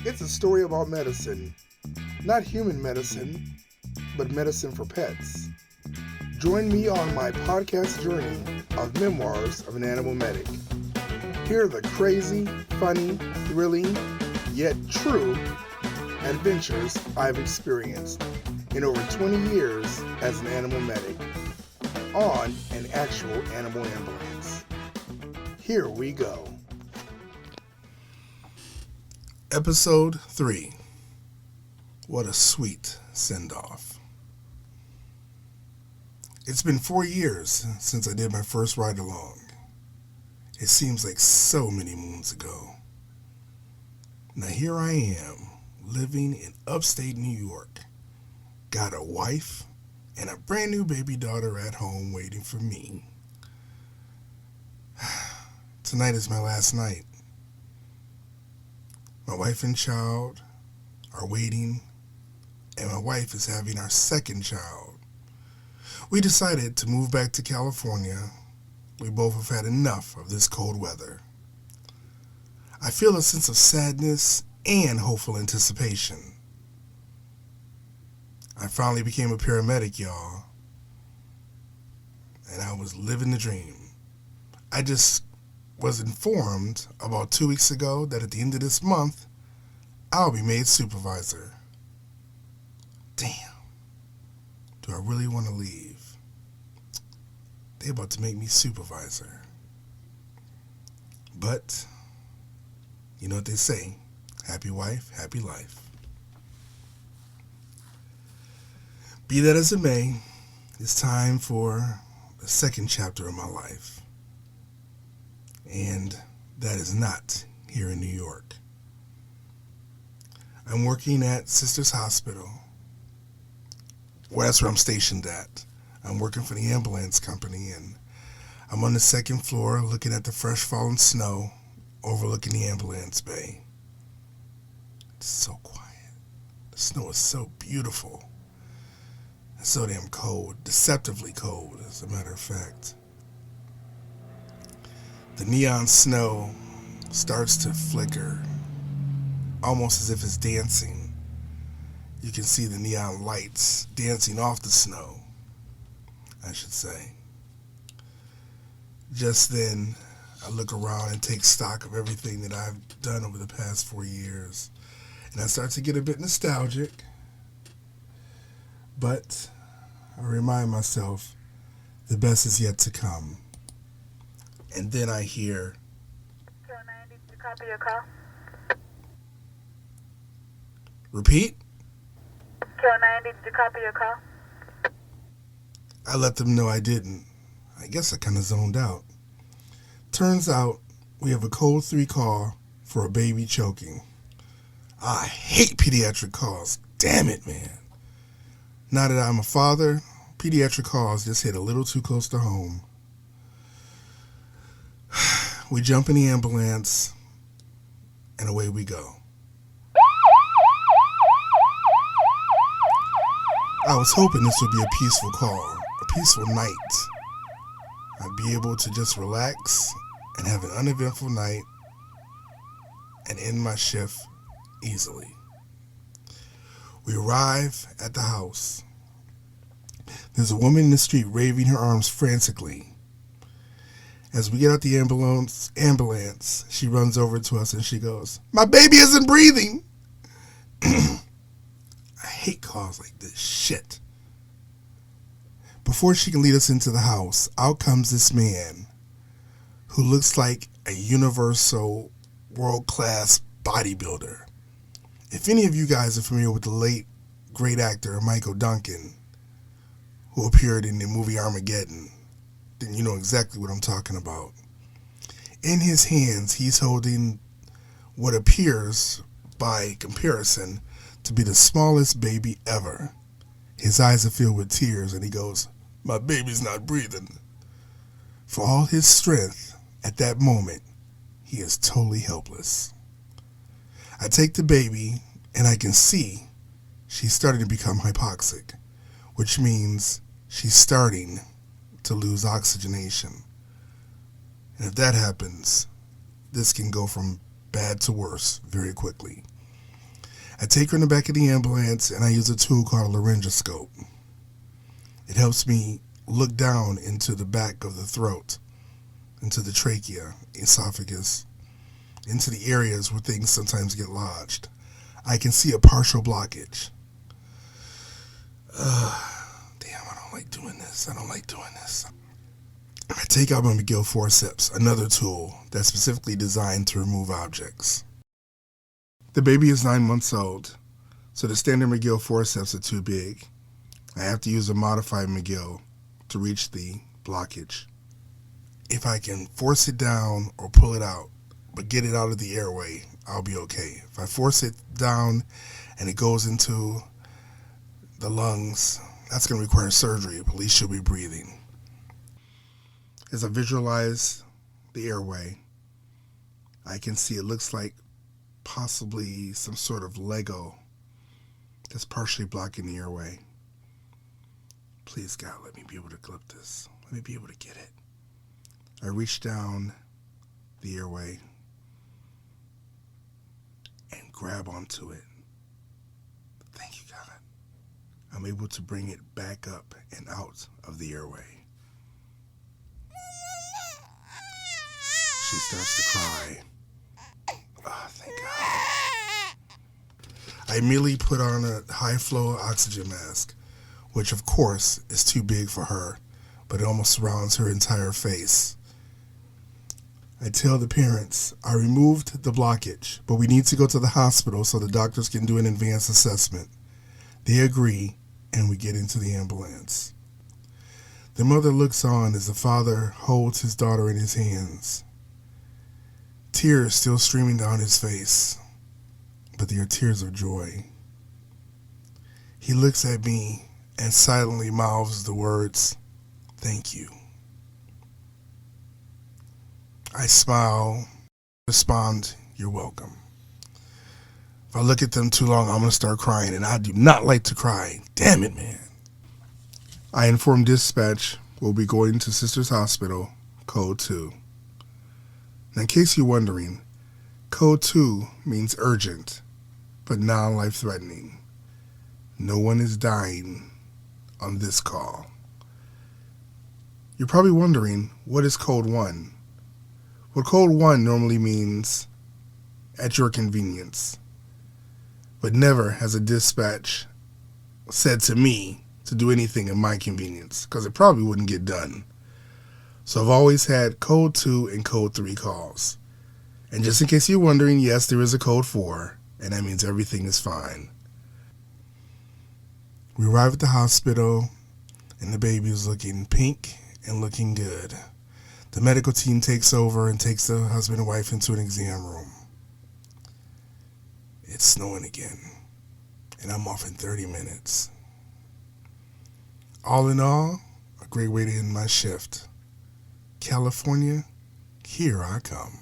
It's a story about medicine. Not human medicine, but medicine for pets. Join me on my podcast journey of Memoirs of an Animal Medic. Hear the crazy, funny, thrilling, yet true adventures I've experienced in over 20 years as an animal medic on an actual animal ambulance. Here we go. Episode 3. What a sweet send-off. It's been 4 years since I did my first ride-along. It seems like so many moons ago. Now here I am, living in upstate New York. Got a wife and a brand new baby daughter at home waiting for me. Tonight is my last night. My wife and child are waiting, and my wife is having our second child. We decided to move back to California. We both have had enough of this cold weather. I feel a sense of sadness and hopeful anticipation. I finally became a paramedic, y'all, and I was living the dream. I just was informed about 2 weeks ago that at the end of this month, I'll be made supervisor. Damn. Do I really want to leave? They're about to make me supervisor. But, you know what they say, happy wife, happy life. Be that as it may, it's time for the second chapter of my life. And that is not here in New York. I'm working at Sisters Hospital. Well, that's where I'm stationed at. I'm working for the ambulance company, and I'm on the second floor looking at the fresh fallen snow overlooking the ambulance bay. It's so quiet. The snow is so beautiful. It's so damn cold, deceptively cold, as a matter of fact. The neon snow starts to flicker, almost as if it's dancing. You can see the neon lights dancing off the snow, I should say. Just then, I look around and take stock of everything that I've done over the past 4 years, and I start to get a bit nostalgic, but I remind myself the best is yet to come. And then I hear, K-9, did you copy your call? repeat? K-9, did you copy your call? I let them know I didn't. I guess I kind of zoned out. Turns out we have a code 3 call for a baby choking. I hate pediatric calls. Damn it, man. Now that I'm a father, pediatric calls just hit a little too close to home. We jump in the ambulance, and away we go. I was hoping this would be a peaceful call, a peaceful night. I'd be able to just relax and have an uneventful night and end my shift easily. We arrive at the house. There's a woman in the street waving her arms frantically. As we get out the ambulance, she runs over to us and she goes, "My baby isn't breathing." I hate calls like this shit. Before she can lead us into the house, out comes this man who looks like a universal world-class bodybuilder. If any of you guys are familiar with the late great actor Michael Duncan, who appeared in the movie Armageddon, then you know exactly what I'm talking about. In his hands, he's holding what appears, by comparison, to be the smallest baby ever. His eyes are filled with tears, and he goes, "My baby's not breathing." For all his strength, at that moment, he is totally helpless. I take the baby, and I can see she's starting to become hypoxic, which means she's starting to lose oxygenation. And if that happens, this can go from bad to worse very quickly. I take her in the back of the ambulance and I use a tool called a laryngoscope. It helps me look down into the back of the throat, into the trachea, esophagus, into the areas where things sometimes get lodged. I can see a partial blockage. Damn, I don't like doing this. I take out my McGill forceps, another tool that's specifically designed to remove objects. The baby is 9 months old, so the standard McGill forceps are too big. I have to use a modified McGill to reach the blockage. If I can force it down or pull it out, but get it out of the airway, I'll be okay. If I force it down and it goes into the lungs, that's going to require surgery, but at least she'll be breathing. As I visualize the airway, I can see it looks like possibly some sort of Lego that's partially blocking the airway. Please, God, let me be able to clip this. Let me be able to get it. I reach down the airway and grab onto it. Thank you, God. I'm able to bring it back up and out of the airway. She starts to cry. Oh, thank God. I immediately put on a high-flow oxygen mask, which of course is too big for her, but it almost surrounds her entire face. I tell the parents, I removed the blockage, but we need to go to the hospital so the doctors can do an advanced assessment. They agree, and we get into the ambulance. The mother looks on as the father holds his daughter in his hands. Tears still streaming down his face, but they are tears of joy. He looks at me and silently mouths the words, "Thank you." I smile, respond, "You're welcome." If I look at them too long, I'm going to start crying, and I do not like to cry. Damn it, man. I inform dispatch we'll be going to Sister's Hospital, Code 2. Now, in case you're wondering, Code 2 means urgent, but non-life-threatening. No one is dying on this call. You're probably wondering, what is Code 1? Well, Code 1 normally means at your convenience, but never has a dispatch said to me to do anything at my convenience, because it probably wouldn't get done. So I've always had Code 2 and Code 3 calls. And just in case you're wondering, yes, there is a Code 4, and that means everything is fine. We arrive at the hospital, and the baby is looking pink and looking good. The medical team takes over and takes the husband and wife into an exam room. It's snowing again, and I'm off in 30 minutes. All in all, a great way to end my shift. California, here I come.